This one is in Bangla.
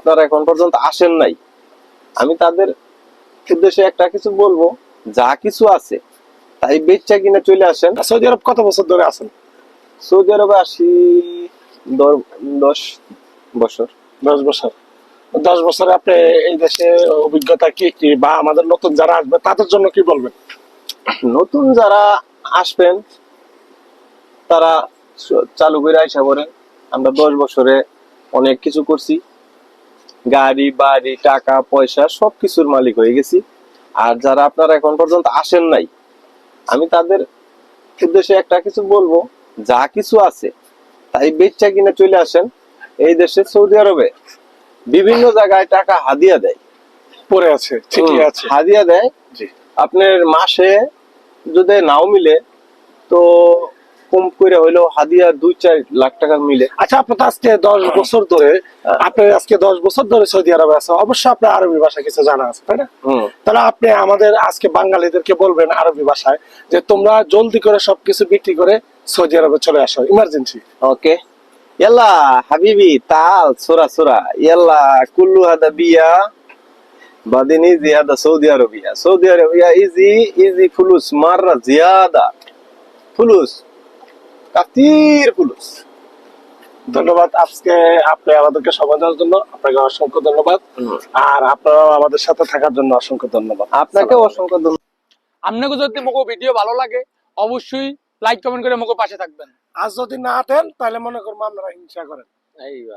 আপনারা এখন পর্যন্ত আসেন নাই, আমি তাদের উদ্দেশ্যে একটা কিছু বলবো, যা কিছু আছে তাই বেচা কিনে চলে আসেন। সৌদি আরব কত বছর ধরে আছেন? সৌদি আরবে আসি 10 বছর। 10 বছর। 10 বছরে আপনি এই দেশে অভিজ্ঞতা কি কি, বা আমাদের নতুন যারা আসবে তাদের জন্য কি বলবেন? নতুন যারা আসবেন তারা চালু করে আইসা পড়েন। আমরা 10 বছরে অনেক কিছু করছি, গাড়ি বাড়ি টাকা পয়সা সবকিছুর মালিক হয়ে গেছি। আর যারা আপনারা এখন পর্যন্ত আসেন নাই, আমি তাদের উদ্দেশ্যে একটা কিছু বলবো, যা কিছু আছে তাই বেচা কিনে চলে আসেন। এই দেশে সৌদি আরবে বিভিন্ন জায়গায় টাকা হাদিয়া দেয়, পড়ে আছে, ঠিকই আছে। হাদিয়া দেয়। জি। আপনার মাসে যদি নাও মিলে তো কম করে হইলেও হাদিয়া 2-4 লাখ টাকা মিলে। আচ্ছা, আপনি তো আজকে 10 বছর ধরে, আপনি আজকে 10 বছর ধরে সৌদি আরবে আছে, অবশ্যই আপনার আরবি ভাষা কিছু জানা আছে, তাই না? তাহলে আপনি আমাদের আজকে বাঙালিদেরকে বলবেন আরবি ভাষায় যে তোমরা জলদি করে সবকিছু বিক্রি করে সৌদি আরবে চলে আসো, ইমার্জেন্সি। ওকে, يلا حبيبي تعال سرعة سرعة يلا كل هذا بيا بعدين ايزي هذا سعودي عربية سعودي عربية ايزي ايزي فلوس مرة زيادة فلوس كثير فلوس ধন্যবাদ আজকে আপনি আমাদেরকে সময় দেওয়ার জন্য, আপনাকে অসংখ্য ধন্যবাদ। আর আপনারা আমাদের সাথে থাকার জন্য অসংখ্য ধন্যবাদ। আপনাকে অসংখ্য ধন্যবাদ। আপনাকে যদি মোকে ভিডিও ভালো লাগে অবশ্যই লাইক কমেন্ট করে মোকে পাশে থাকবেন। আজ যদি না আতেন তাহলে মনে করবো আপনারা হিংসা করেন। ايوه